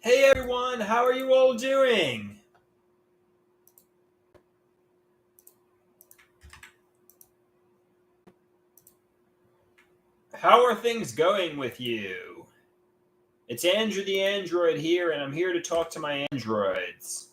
Hey everyone, how are you all doing? How are things going with you? It's Andrew the Android here, and I'm here to talk to my androids.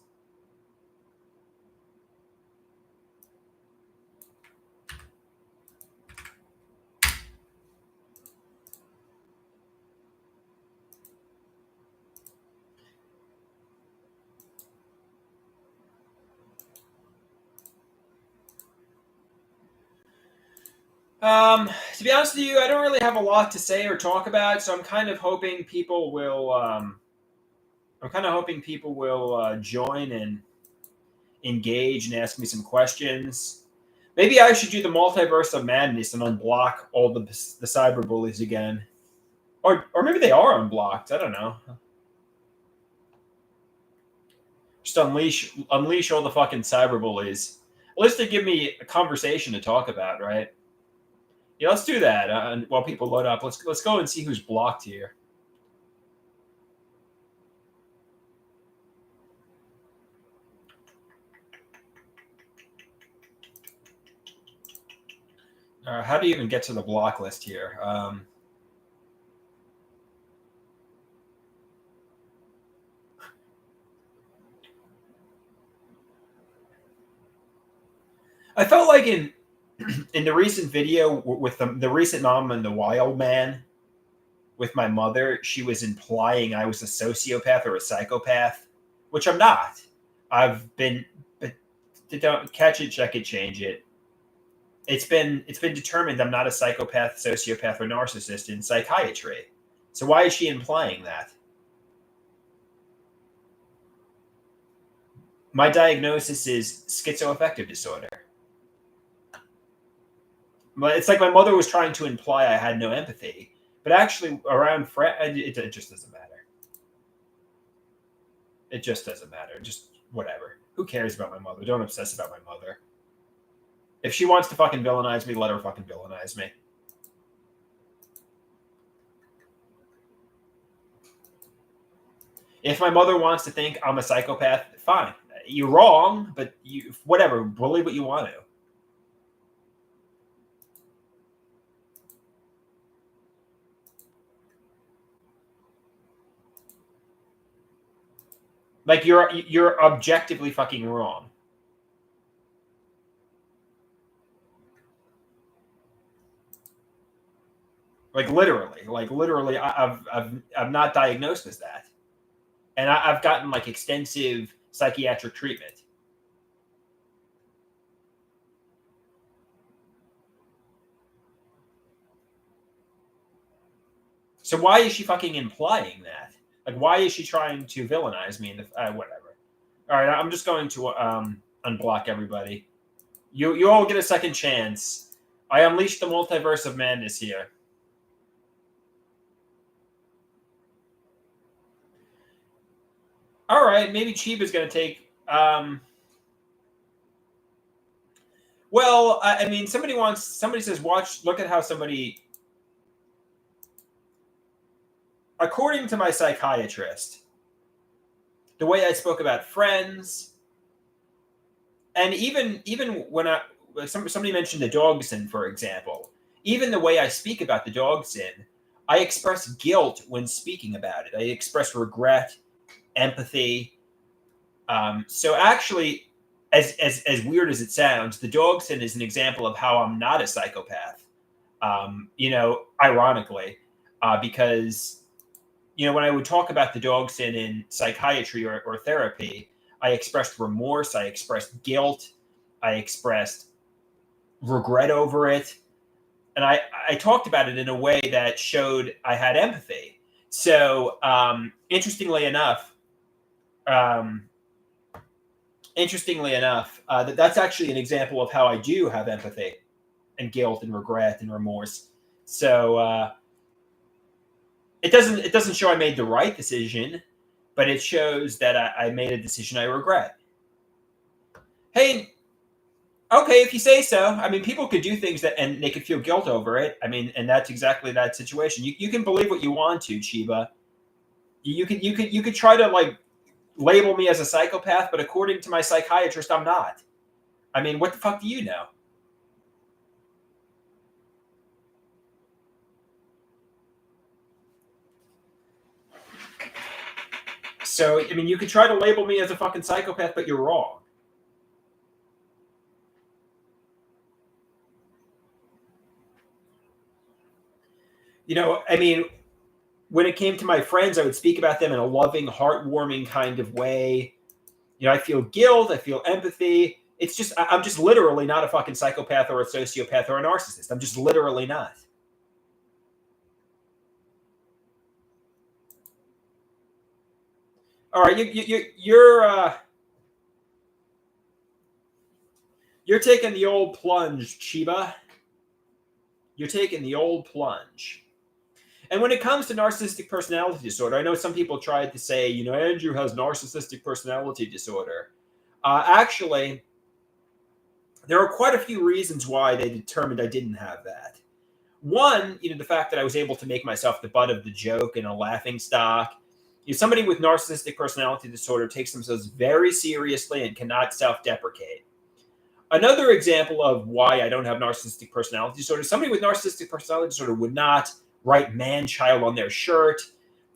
To be honest with you, I don't really have a lot to say or talk about, so I'm kind of hoping people will. Join and engage and ask me some questions. Maybe I should do the multiverse of madness and unblock all the cyberbullies again, or maybe they are unblocked. I don't know. Just unleash all the fucking cyberbullies. At least they give me a conversation to talk about, right? Yeah, let's do that. While people load up, let's go and see who's blocked here. How do you even get to the block list here? I felt like in the recent video with the recent Mom and the Wild Man with my mother, she was implying I was a sociopath or a psychopath, which I'm not. I've been, but don't catch it, check it, change it. It's been determined I'm not a psychopath, sociopath, or narcissist in psychiatry. So why is she implying that? My diagnosis is schizoaffective disorder. But it's like my mother was trying to imply I had no empathy, but actually around it just doesn't matter. It just doesn't matter. Just whatever. Who cares about my mother? Don't obsess about my mother. If she wants to fucking villainize me, let her fucking villainize me. If my mother wants to think I'm a psychopath, fine. You're wrong, but you whatever. Believe what you want to. Like you're objectively fucking wrong. Like literally, I'm not diagnosed as that, and I've gotten like extensive psychiatric treatment. So why is she fucking implying that? Like, why is she trying to villainize me? In the whatever. All right, I'm just going to unblock everybody. You all get a second chance. I unleashed the multiverse of madness here. All right, maybe Chiba's going to take. Well, I mean, somebody says, look at how somebody. According to my psychiatrist, the way I spoke about friends, and even when somebody mentioned the dog sin, for example, even the way I speak about the dog sin, I express guilt when speaking about it. I express regret, empathy. So actually, as weird as it sounds, the dog sin is an example of how I'm not a psychopath. Ironically, because when I would talk about the dog sin in psychiatry or therapy, I expressed remorse, I expressed guilt, I expressed regret over it, and I talked about it in a way that showed I had empathy. So interestingly enough, um, that's actually an example of how I do have empathy and guilt and regret and remorse. So it doesn't show I made the right decision, but it shows that I made a decision I regret. Hey, okay, if you say so. I mean, people could do things that and they could feel guilt over it. I mean, and that's exactly that situation. You can believe what you want to, Chiba. You could try to like label me as a psychopath, but according to my psychiatrist, I'm not. I mean, what the fuck do you know? So, I mean, you could try to label me as a fucking psychopath, but you're wrong. You know, I mean, when it came to my friends, I would speak about them in a loving, heartwarming kind of way. You know, I feel guilt, I feel empathy. It's just, I'm just literally not a fucking psychopath or a sociopath or a narcissist. I'm just literally not. All right, you're taking the old plunge, Chiba. You're taking the old plunge. And when it comes to narcissistic personality disorder, I know some people tried to say, you know, Andrew has narcissistic personality disorder. Actually, there are quite a few reasons why they determined I didn't have that. One, you know, the fact that I was able to make myself the butt of the joke and a laughing stock. You know, somebody with narcissistic personality disorder takes themselves very seriously and cannot self-deprecate. Another example of why I don't have narcissistic personality disorder, somebody with narcissistic personality disorder would not write man child on their shirt.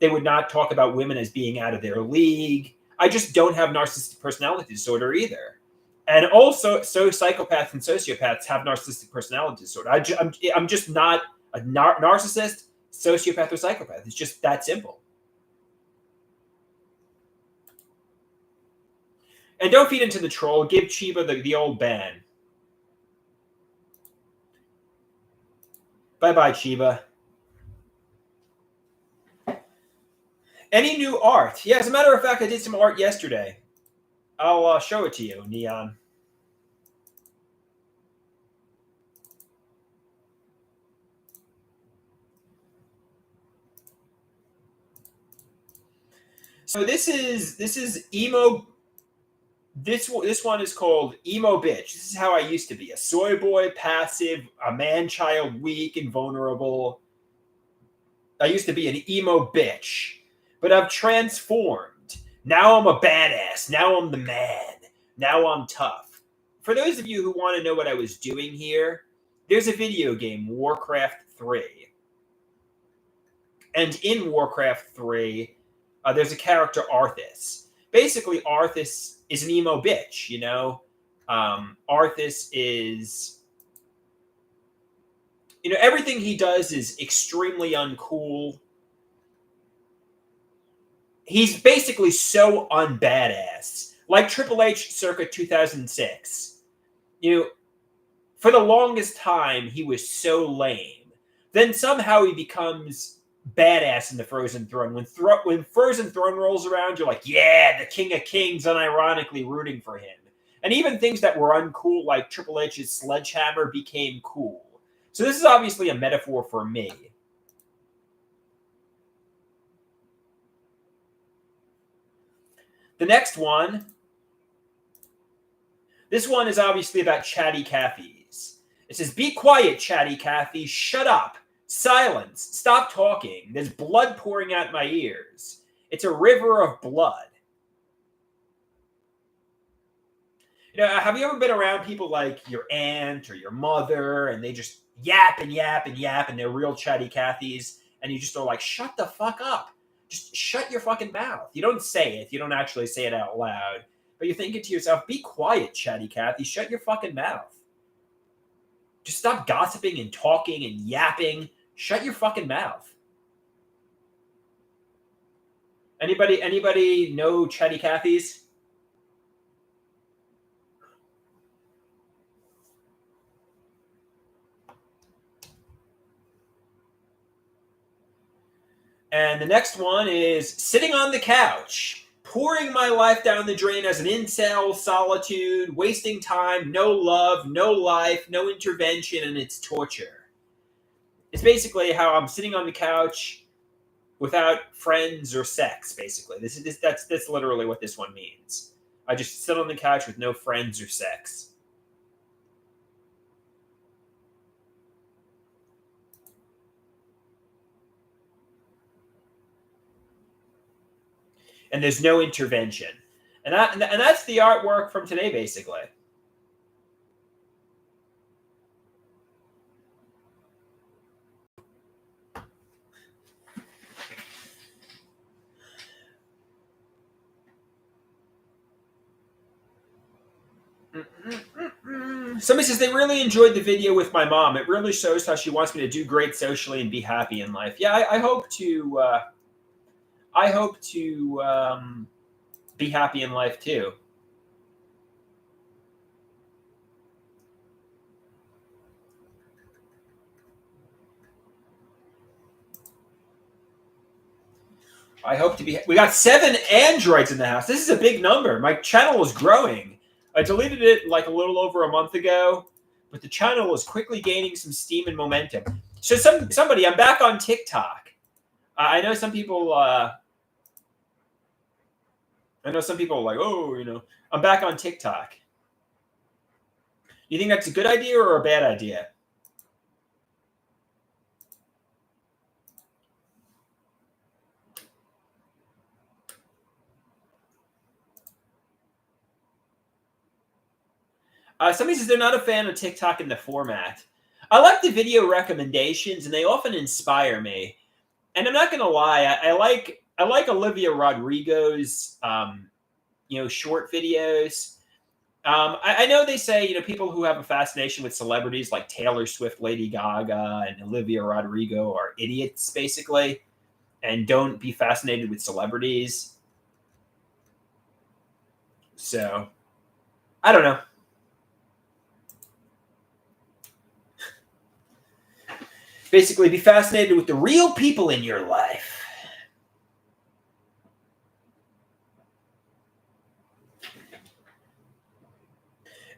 They would not talk about women as being out of their league. I just don't have narcissistic personality disorder either. And also, so psychopaths and sociopaths have narcissistic personality disorder. I'm just not a narcissist, sociopath, or psychopath. It's just that simple. And don't feed into the troll. Give Chiba the old ban. Bye-bye, Chiba. Any new art? Yeah, as a matter of fact, I did some art yesterday. I'll show it to you, Neon. So this is emo. This one is called emo bitch. This is how I used to be: a soy boy, passive, a man child, weak and vulnerable. I used to be an emo bitch, but I've transformed. Now I'm a badass. Now I'm the man. Now I'm tough. For those of you who want to know what I was doing here, there's a video game, Warcraft 3. And in Warcraft 3, there's a character, Arthas. Basically, Arthas is an emo bitch, you know? Arthas is, you know, everything he does is extremely uncool. He's basically so unbadass. Like Triple H circa 2006. You know, for the longest time, he was so lame. Then somehow he becomes badass in the Frozen Throne. When Frozen Throne rolls around, you're like, yeah, the King of Kings, unironically rooting for him. And even things that were uncool, like Triple H's sledgehammer, became cool. So this is obviously a metaphor for me. The next one, this one is obviously about chatty Cathys. It says, be quiet, chatty Cathy, shut up. Silence. Stop talking. There's blood pouring out my ears. It's a river of blood. You know, have you ever been around people like your aunt or your mother, and they just yap and yap and yap, and they're real chatty Cathys, and you just are like, shut the fuck up. Just shut your fucking mouth. You don't say it. You don't actually say it out loud. But you're thinking to yourself, be quiet, chatty Cathy. Shut your fucking mouth. Just stop gossiping and talking and yapping. Shut your fucking mouth. Anybody know chatty Cathys? And the next one is sitting on the couch, pouring my life down the drain as an incel, solitude, wasting time, no love, no life, no intervention, and it's torture. It's basically how I'm sitting on the couch without friends or sex, basically. That's literally what this one means. I just sit on the couch with no friends or sex. and there's no intervention. And that's the artwork from today, basically. Somebody says they really enjoyed the video with my mom. It really shows how she wants me to do great socially and be happy in life. Yeah, I hope to. I hope to be happy in life too. I hope to be. We got 7 androids in the house. This is a big number. My channel is growing. I deleted it like a little over a month ago, but the channel is quickly gaining some steam and momentum. So somebody, I'm back on TikTok. I know some people. I know some people are like, oh, I'm back on TikTok. You think that's a good idea or a bad idea? Somebody says they're not a fan of TikTok in the format. I like the video recommendations, and they often inspire me. And I'm not going to lie, I like Olivia Rodrigo's short videos. I know they say people who have a fascination with celebrities like Taylor Swift, Lady Gaga, and Olivia Rodrigo are idiots, basically, and don't be fascinated with celebrities. So I don't know. Basically, be fascinated with the real people in your life.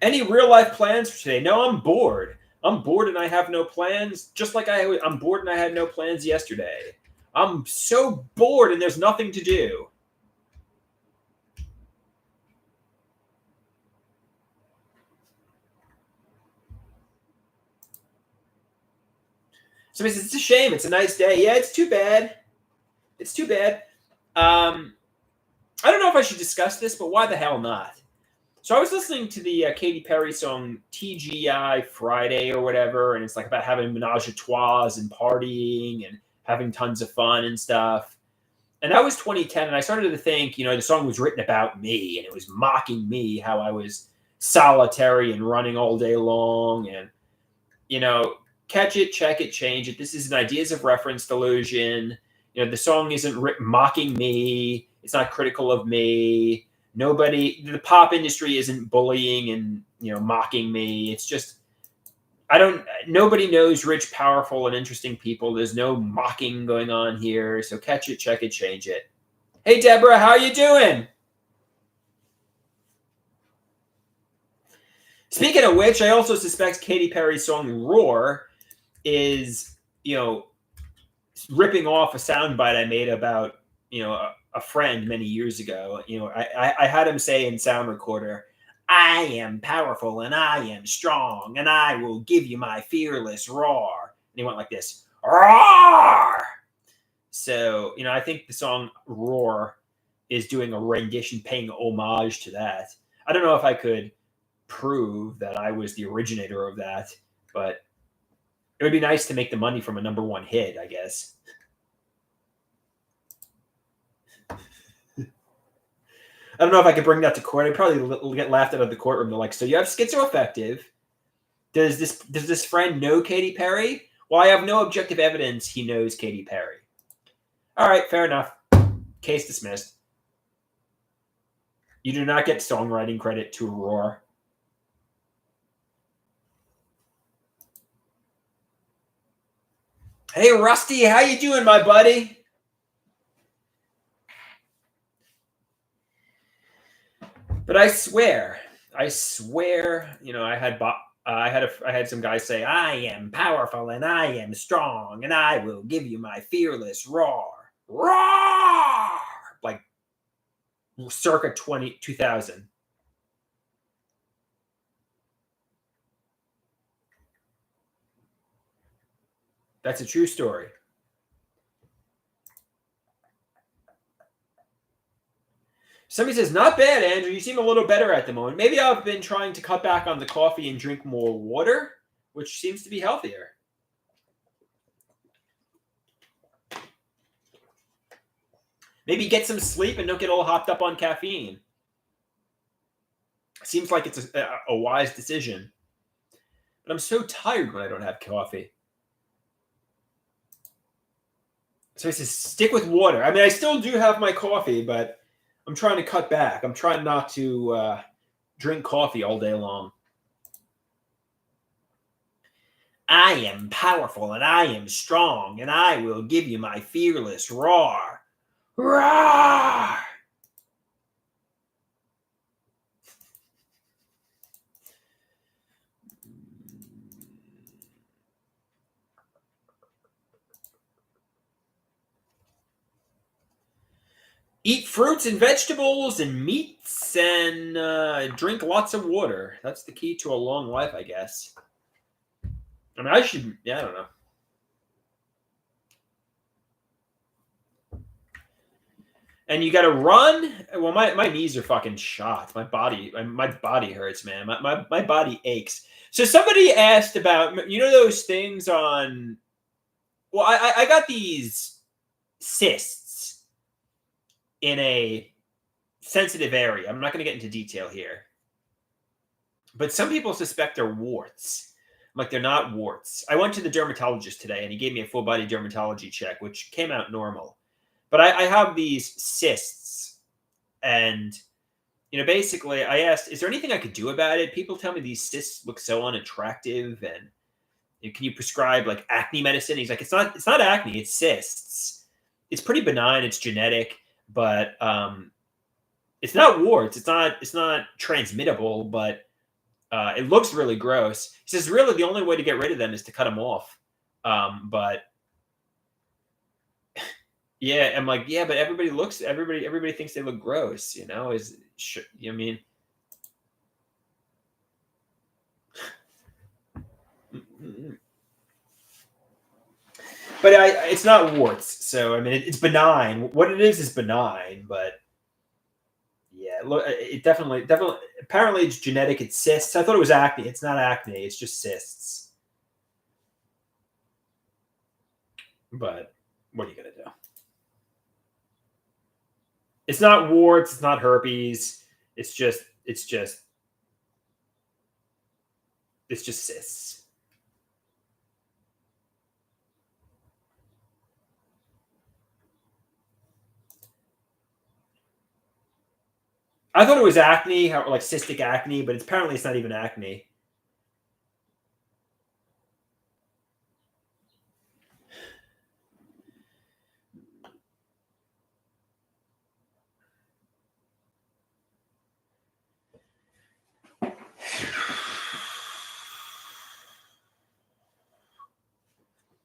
Any real life plans for today? No, I'm bored. I'm bored and I have no plans. Just like I'm bored and I had no plans yesterday. I'm so bored and there's nothing to do. Somebody says, it's a shame. It's a nice day. Yeah, it's too bad. It's too bad. I don't know if I should discuss this, but why the hell not? So I was listening to the Katy Perry song TGI Friday or whatever, and it's like about having menage a trois and partying and having tons of fun and stuff. And that was 2010, and I started to think, the song was written about me, and it was mocking me, how I was solitary and running all day long, and, catch it, check it, change it. This is an ideas of reference delusion. The song isn't mocking me. It's not critical of me. The pop industry isn't bullying and, mocking me. It's just, nobody knows rich, powerful, and interesting people. There's no mocking going on here. So catch it, check it, change it. Hey, Deborah, how are you doing? Speaking of which, I also suspect Katy Perry's song Roar is, ripping off a soundbite I made about, a friend many years ago. I had him say in Sound Recorder, I am powerful and I am strong and I will give you my fearless roar. And he went like this, roar. So, I think the song Roar is doing a rendition, paying homage to that. I don't know if I could prove that I was the originator of that, but it would be nice to make the money from a #1 hit, I guess. I don't know if I could bring that to court. I'd probably get laughed out of the courtroom. They're like, so you have schizoaffective. Does this friend know Katy Perry? Well, I have no objective evidence he knows Katy Perry. All right, fair enough. Case dismissed. You do not get songwriting credit to Roar. Hey, Rusty, how you doing, my buddy? But I swear, I had some guys say, I am powerful and I am strong and I will give you my fearless roar. Roar! Like circa 2000. That's a true story. Somebody says, not bad, Andrew. You seem a little better at the moment. Maybe I've been trying to cut back on the coffee and drink more water, which seems to be healthier. Maybe get some sleep and don't get all hopped up on caffeine. Seems like it's a wise decision. But I'm so tired when I don't have coffee. So he says, stick with water. I mean, I still do have my coffee, but I'm trying to cut back. I'm trying not to drink coffee all day long. I am powerful and I am strong, and I will give you my fearless roar. Roar! Eat fruits and vegetables and meats and drink lots of water. That's the key to a long life, I guess. I mean, I should, yeah, I don't know. And you got to run. Well, my knees are fucking shot. My body hurts, man. My body aches. So somebody asked about, those things on. Well, I got these cysts in a sensitive area. I'm not going to get into detail here, but some people suspect they're warts. I'm like, they're not warts. I went to the dermatologist today, and he gave me a full body dermatology check, which came out normal. But I have these cysts, and basically, I asked, is there anything I could do about it? People tell me these cysts look so unattractive, and can you prescribe like acne medicine? He's like, it's not acne, it's cysts. It's pretty benign, it's genetic, but it's not warts. It's not transmittable, but it looks really gross. He says, really, the only way to get rid of them is to cut them off. But yeah, I'm like, yeah, but everybody thinks they look gross, I mean, but it's not warts, so I mean, it's benign. What it is benign, but yeah, look, it definitely. Apparently, it's genetic. It's cysts. I thought it was acne. It's not acne. It's just cysts. But what are you gonna do? It's not warts. It's not herpes. It's just cysts. I thought it was acne, like cystic acne, but apparently it's not even acne.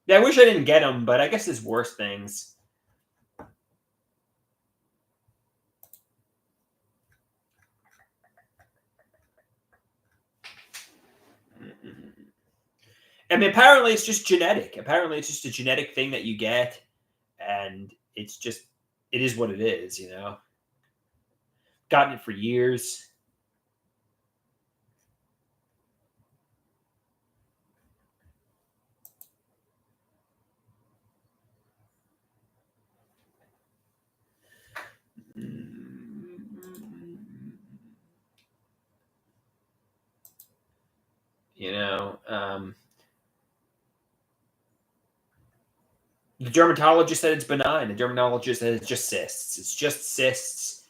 Yeah, I wish I didn't get them, but I guess there's worse things. I mean, apparently it's just genetic. Apparently it's just a genetic thing that you get, and it is what it is, Gotten it for years. The dermatologist said it's benign. The dermatologist said it's just cysts. It's just cysts,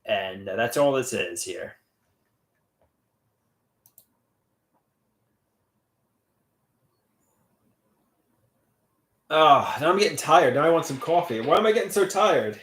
and that's all this is here. Oh, now I'm getting tired. Now I want some coffee. Why am I getting so tired?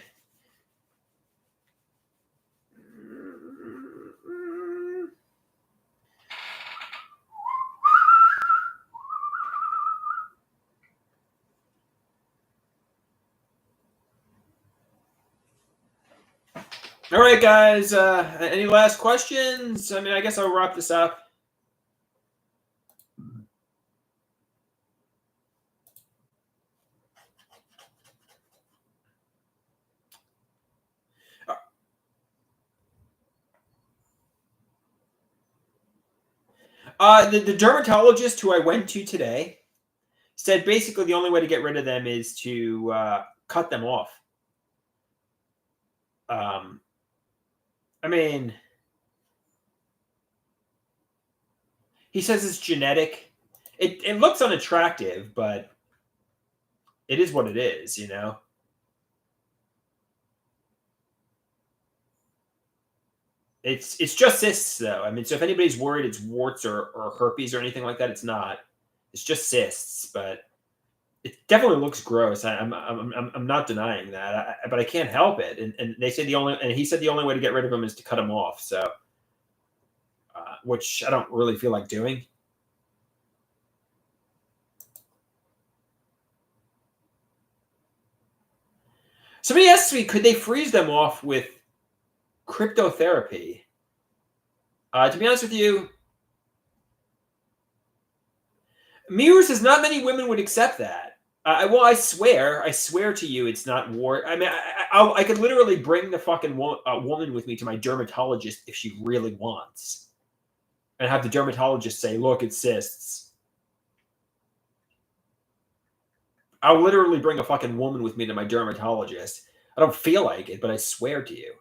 All right, guys. Any last questions? I mean, I guess I'll wrap this up. The dermatologist who I went to today said basically the only way to get rid of them is to cut them off. I mean, he says it's genetic. It looks unattractive, but it is what it is, you know? It's just cysts, though. I mean, so if anybody's worried it's warts or herpes or anything like that, it's not. It's just cysts, but it definitely looks gross. I'm not denying that, but I can't help it. And they say he said the only way to get rid of them is to cut them off. So, which I don't really feel like doing. Somebody asked me, could they freeze them off with cryptotherapy? To be honest with you, Mirror says not many women would accept that. Well, I swear to you, it's not war. I mean, I could literally bring the fucking woman with me to my dermatologist if she really wants, and have the dermatologist say, "Look, it's cysts." I'll literally bring a fucking woman with me to my dermatologist. I don't feel like it, but I swear to you.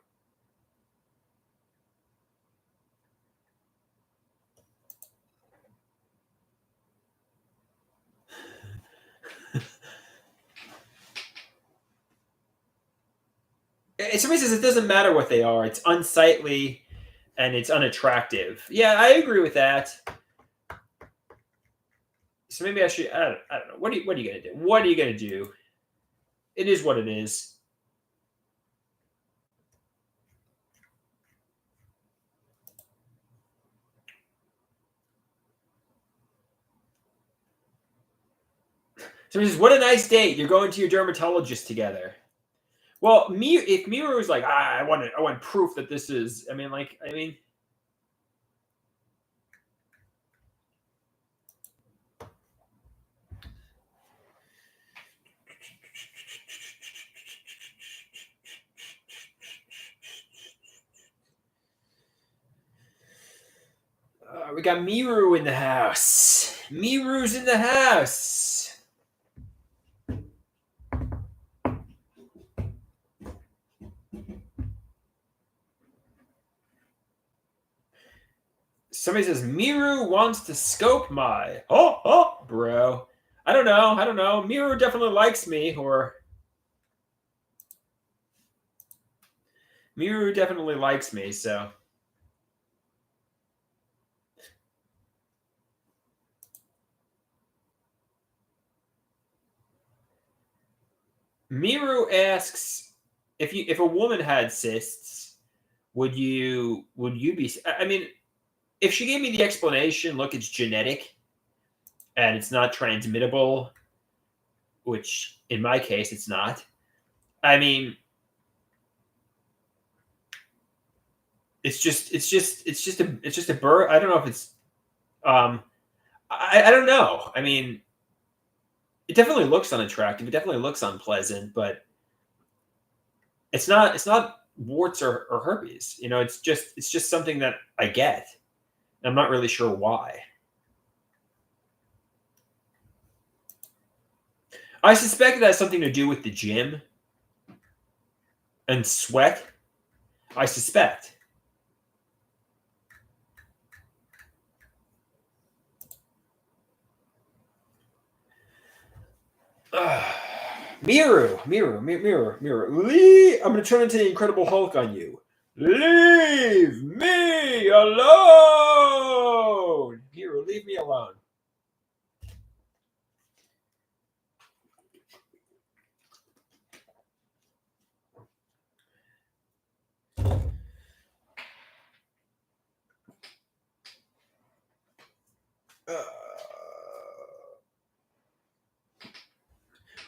Somebody says it doesn't matter what they are. It's unsightly and it's unattractive. Yeah, I agree with that. So maybe I should. I don't know. What are you gonna do? What are you gonna do? It is what it is. Somebody says, "What a nice date! You're going to your dermatologist together." Well, if Miru was like, I want proof that this is. I mean. We got Miru in the house. Miru's in the house. Somebody says Miru wants to scope my. Oh, bro. I don't know. Miru definitely likes me, or Miru definitely likes me, so. Miru asks if a woman had cysts, would you be? I mean, if she gave me the explanation, look, it's genetic and it's not transmittable, which in my case it's not. I mean, it's just a bird. I don't know if it's I don't know. I mean, it definitely looks unattractive. It definitely looks unpleasant, but it's not warts or herpes. You know, it's just something that I get. I'm not really sure why. I suspect it has something to do with the gym and sweat. I suspect. Miru. I'm gonna turn into the Incredible Hulk on you. Leave me alone. Miru, leave me alone.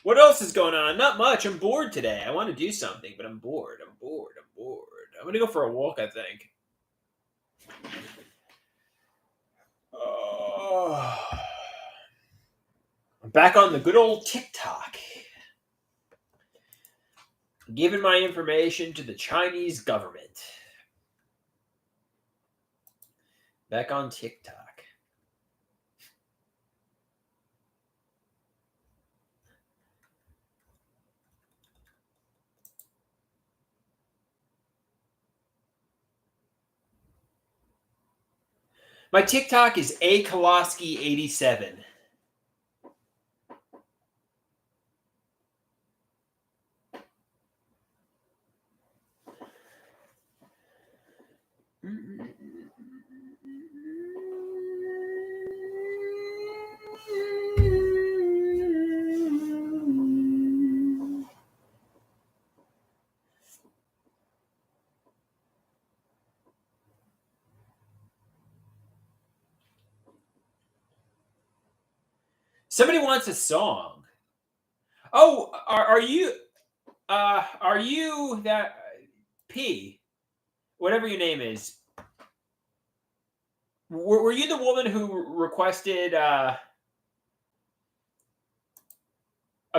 What else is going on? Not much. I'm bored today. I want to do something, but I'm bored. I'm going to go for a walk, I think. I'm back on the good old TikTok. Giving my information to the Chinese government. Back on TikTok. My TikTok is akoloski87. Somebody wants a song. Oh, are you that P? Whatever your name is. Were you the woman who requested a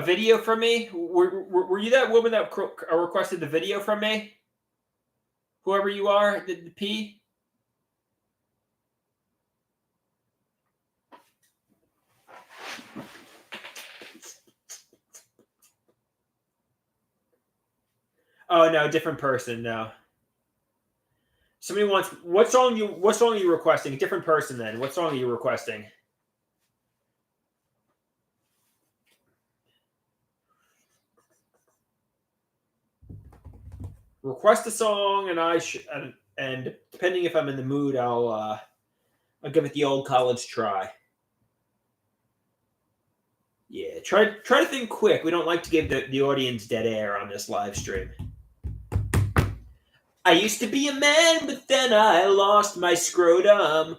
video from me? Were you that woman that requested the video from me? Whoever you are, the P? Oh no, different person. No. Somebody wants what song are you requesting? Different person then. What song are you requesting? Request a song, and and depending if I'm in the mood, I'll give it the old college try. Yeah, try to think quick. We don't like to give the audience dead air on this live stream. I used to be a man, but then I lost my scrotum.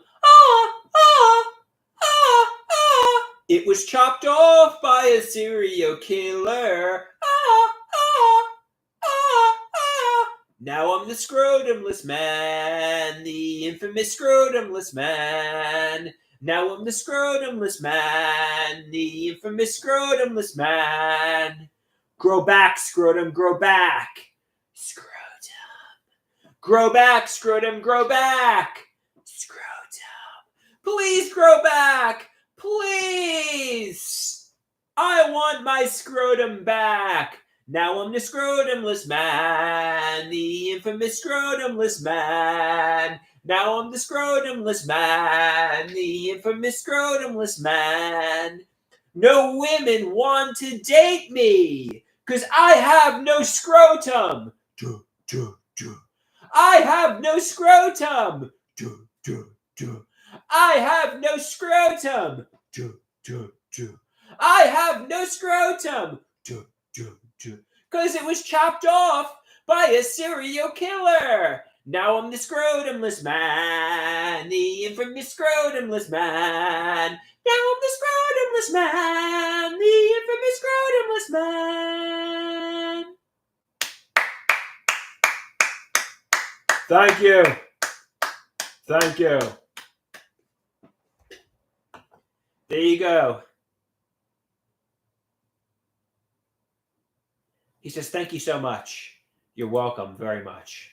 It was chopped off by a serial killer. Now I'm the scrotumless man, the infamous scrotumless man. Now I'm the scrotumless man, the infamous scrotumless man. Grow back, scrotum, grow back. Scrotum. Grow back, scrotum, grow back. Scrotum. Please grow back. Please. I want my scrotum back. Now I'm the scrotumless man, the infamous scrotumless man. Now I'm the scrotumless man, the infamous scrotumless man. No women want to date me, 'cause I have no scrotum. I have no scrotum. I have no scrotum. I have no scrotum. Because it was chopped off by a serial killer. Now I'm the scrotumless man, the infamous scrotumless man. Now I'm the scrotumless man, the infamous scrotumless man. Thank you. Thank you. There you go. He says, thank you so much. You're welcome very much.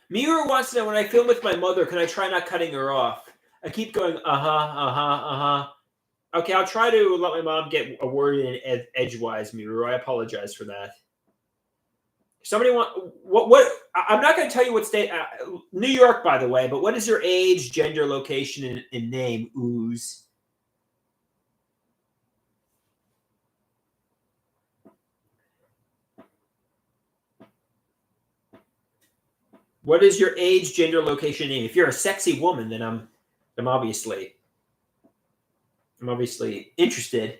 Miura wants to know, when I film with my mother, can I try not cutting her off? I keep going, Okay, I'll try to let my mom get a word in edgewise, Miura. I apologize for that. Somebody want what? I'm not going to tell you what state. New York, by the way. But what is your age, gender, location, and name? Ooze. What is your age, gender, location, name? If you're a sexy woman, then I'm obviously interested.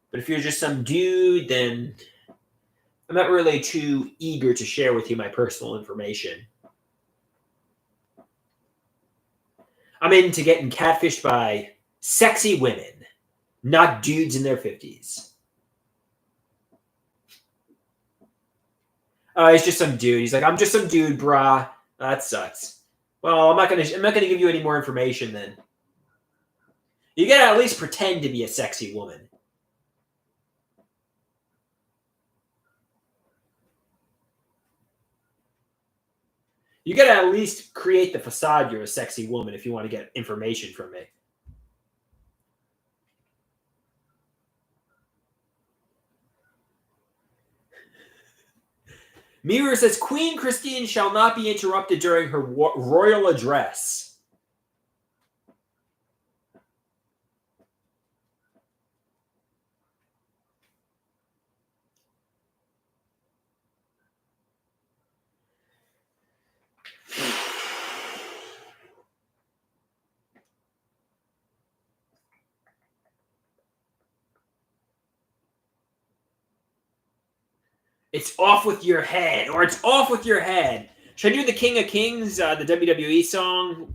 But if you're just some dude, then I'm not really too eager to share with you my personal information. I'm into getting catfished by sexy women, not dudes in their 50s. He's just some dude. He's like, I'm just some dude, brah. That sucks. Well, I'm not gonna give you any more information then. You gotta at least pretend to be a sexy woman. You got to at least create the facade you're a sexy woman if you want to get information from me. Mirror says Queen Christine shall not be interrupted during her royal address. It's off with your head, or it's off with your head. Should I do the King of Kings, the WWE song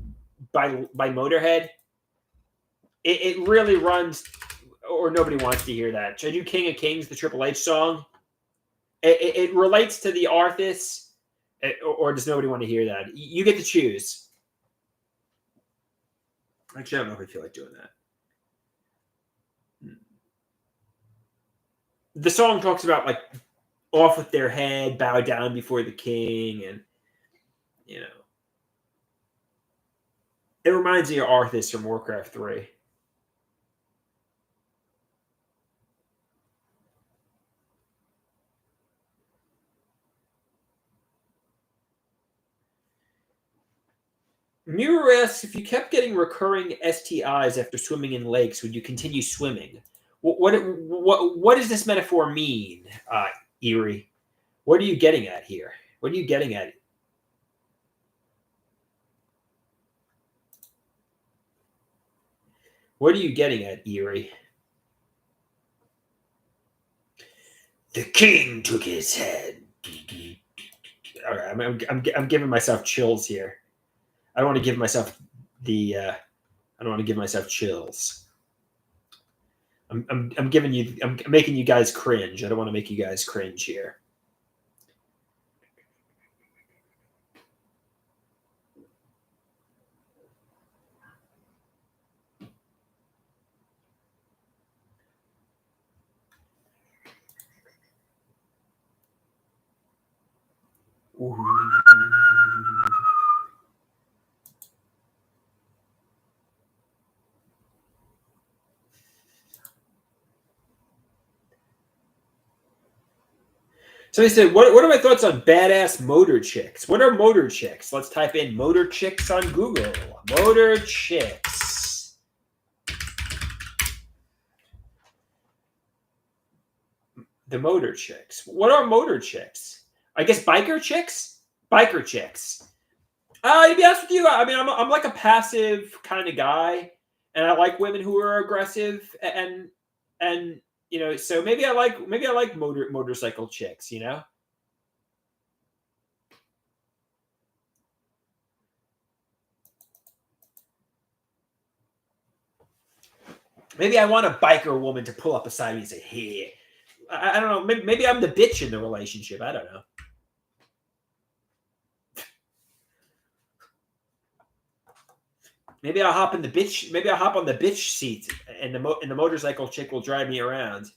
by Motorhead? It really runs, or nobody wants to hear that. Should I do King of Kings, the Triple H song? It relates to the Arthas, or does nobody want to hear that? You get to choose. Actually, I don't know if I feel like doing that. The song talks about like off with their head, bow down before the king, and you know, it reminds me of Arthas from Warcraft 3. Mirror asks, if you kept getting recurring STIs after swimming in lakes, would you continue swimming? What does this metaphor mean, Erie? What are you getting at here? What are you getting at? What are you getting at, Erie? The king took his head. All right, I'm giving myself chills here. I don't want to give myself the. I don't want to give myself chills. I'm giving you. I'm making you guys cringe. I don't want to make you guys cringe here. So he said, what are my thoughts on badass motor chicks? What are motor chicks? Let's type in motor chicks on Google. Motor chicks. The motor chicks. What are motor chicks? I guess biker chicks? Biker chicks. To be honest with you, I mean, I'm like a passive kind of guy, and I like women who are aggressive, and you know, so maybe I like motorcycle chicks, you know. Maybe I want a biker woman to pull up beside me and say, "Hey," I don't know. Maybe I'm the bitch in the relationship. I don't know. Maybe I'll hop in the bitch. Maybe I'll hop on the bitch seat, and the motorcycle chick will drive me around.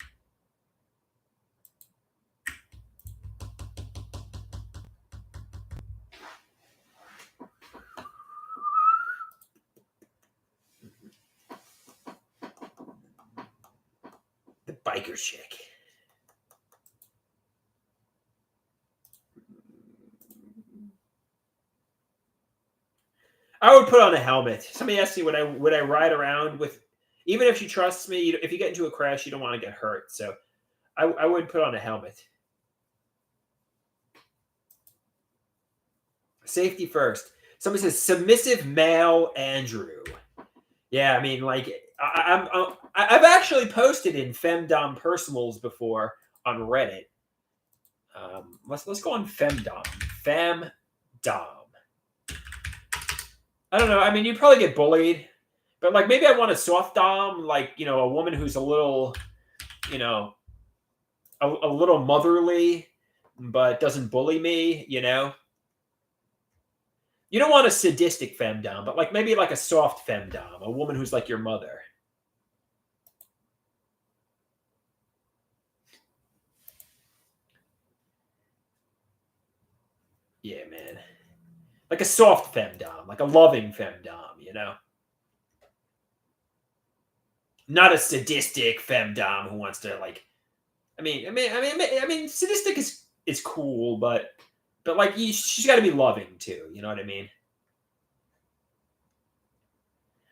The biker chick. I would put on a helmet. Somebody asked me would I ride around with, even if she trusts me. If you get into a crash, you don't want to get hurt. So I would put on a helmet. Safety first. Somebody says submissive male Andrew. Yeah, I mean, like I've actually posted in femdom personals before on Reddit. Let's go on femdom. Femdom. I don't know. I mean, you'd probably get bullied, but like maybe I want a soft dom, like you know, a woman who's a little, you know, a little motherly, but doesn't bully me. You know, you don't want a sadistic femdom, but like maybe like a soft femdom, a woman who's like your mother. Yeah, man. like a soft femdom, like a loving femdom, you know, not a sadistic femdom who wants to like. Sadistic is cool, but like she's got to be loving too. You know what I mean?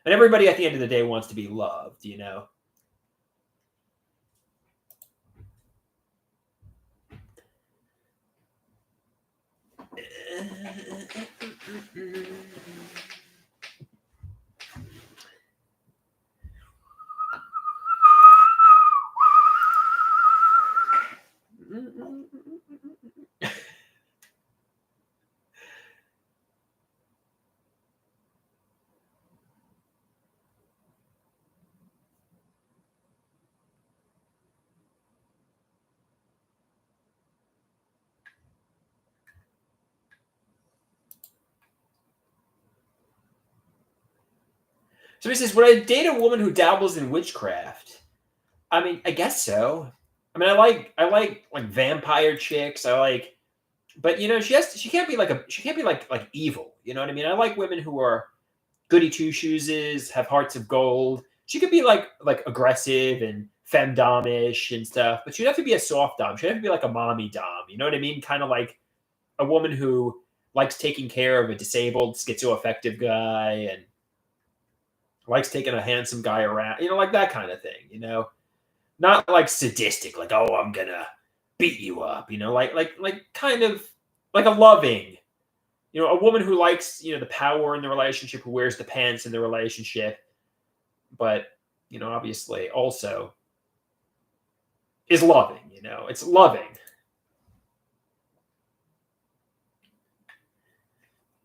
And everybody at the end of the day wants to be loved, you know. So he says, "Would I date a woman who dabbles in witchcraft?" I mean, I guess so. I mean, I like vampire chicks. But you know, she can't be like evil. You know what I mean? I like women who are goody two shoeses, have hearts of gold. She could be like aggressive and femdomish and stuff, but she'd have to be a soft dom. She'd have to be like a mommy dom. You know what I mean? Kind of like a woman who likes taking care of a disabled schizoaffective guy and likes taking a handsome guy around. You know, like that kind of thing. You know, not like sadistic, like oh I'm gonna beat you up. You know, like kind of like a loving. You know, a woman who likes, you know, the power in the relationship, who wears the pants in the relationship, but, you know, obviously also is loving, you know, it's loving.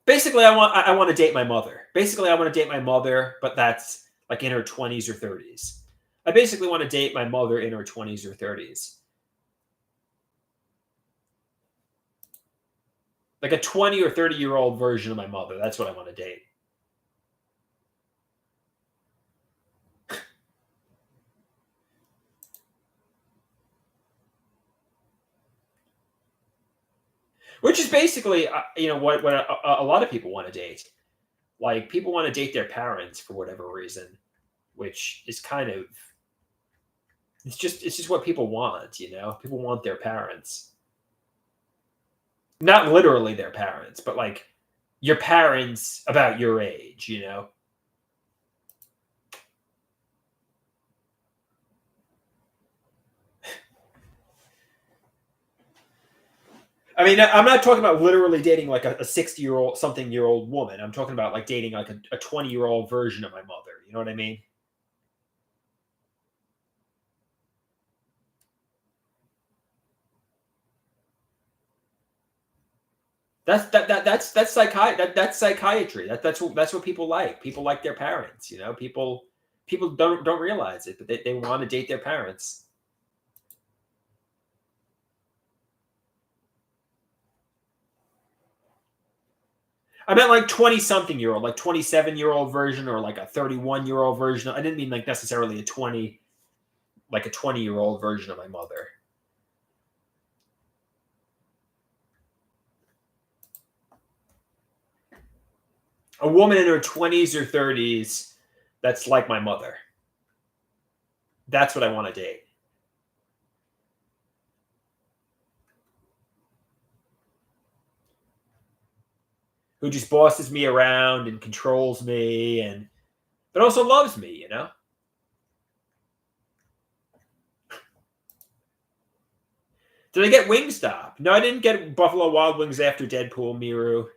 Basically, I want to date my mother. Basically, I want to date my mother, but that's like in her 20s or 30s. I basically want to date my mother in her 20s or 30s. Like a 20 or 30-year-old version of my mother. That's what I want to date. Which is basically, you know, what a lot of people want to date. Like people want to date their parents for whatever reason, which is kind of it's just what people want, you know. People want their parents, not literally their parents, but like your parents about your age, you know. I mean, I'm not talking about literally dating like a 60-year-old something year old woman. I'm talking about like dating like a 20-year-old version of my mother. You know what I mean? That's psychiatry. That's what people like. People like their parents. You know, people don't realize it, but they want to date their parents. I meant like 20 something year old, like 27-year-old version or like a 31-year-old version. I didn't mean like necessarily like a 20-year-old version of my mother. A woman in her 20s or 30s that's like my mother. That's what I want to date. Who just bosses me around and controls me and but also loves me, you know? Did I get Wingstop? No, I didn't get Buffalo Wild Wings after Deadpool, Miru.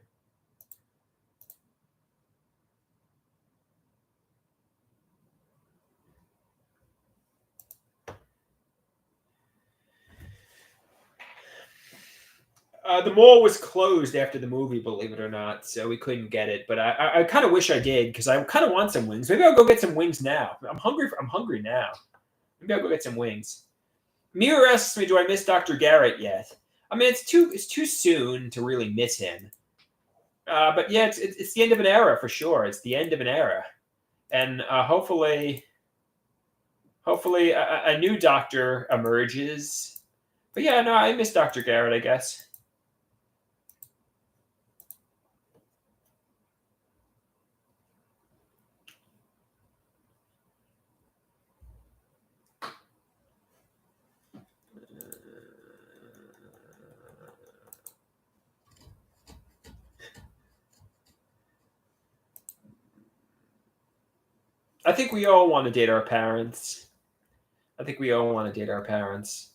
The mall was closed after the movie, believe it or not, so we couldn't get it. But I kind of wish I did because I kind of want some wings. Maybe I'll go get some wings now. I'm hungry now. Maybe I'll go get some wings. Mirror asks me, "Do I miss Dr. Garrett yet?" I mean, it's too soon to really miss him. But yeah, it's the end of an era for sure. It's the end of an era, and hopefully a new doctor emerges. But yeah, no, I miss Dr. Garrett. I guess. I think we all want to date our parents. I think we all want to date our parents.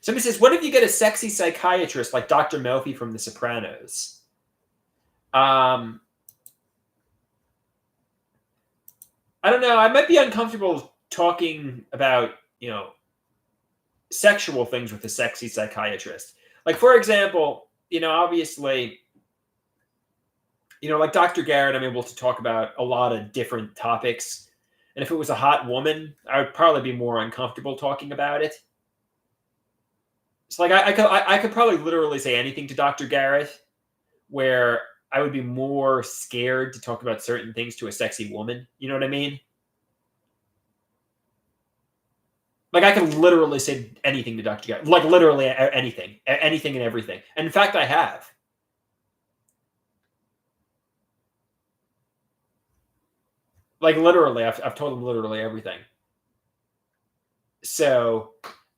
Somebody says, what if you get a sexy psychiatrist like Dr. Melfi from The Sopranos? I don't know. I might be uncomfortable talking about, sexual things with a sexy psychiatrist. Like, for example, obviously, like Dr. Garrett, I'm able to talk about a lot of different topics. And if it was a hot woman, I would probably be more uncomfortable talking about it. It's like I could probably literally say anything to Dr. Garrett, where I would be more scared to talk about certain things to a sexy woman. You know what I mean? Like I could literally say anything to Dr. Garrett, like literally anything, anything and everything. And in fact, I have. Like literally, I've told him literally everything. So,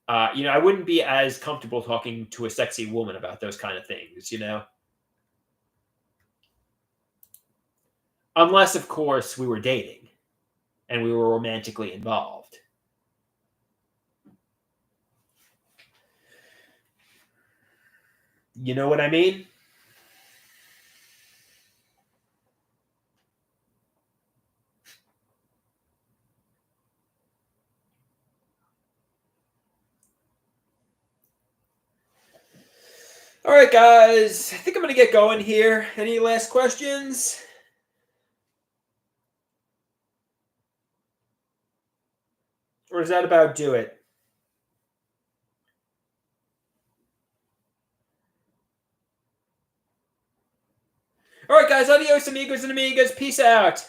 I wouldn't be as comfortable talking to a sexy woman about those kind of things, unless, of course, we were dating and we were romantically involved. You know what I mean? All right, guys. I think I'm going to get going here. Any last questions? Or does that about do it? All right, guys. Adios, amigos and amigas. Peace out.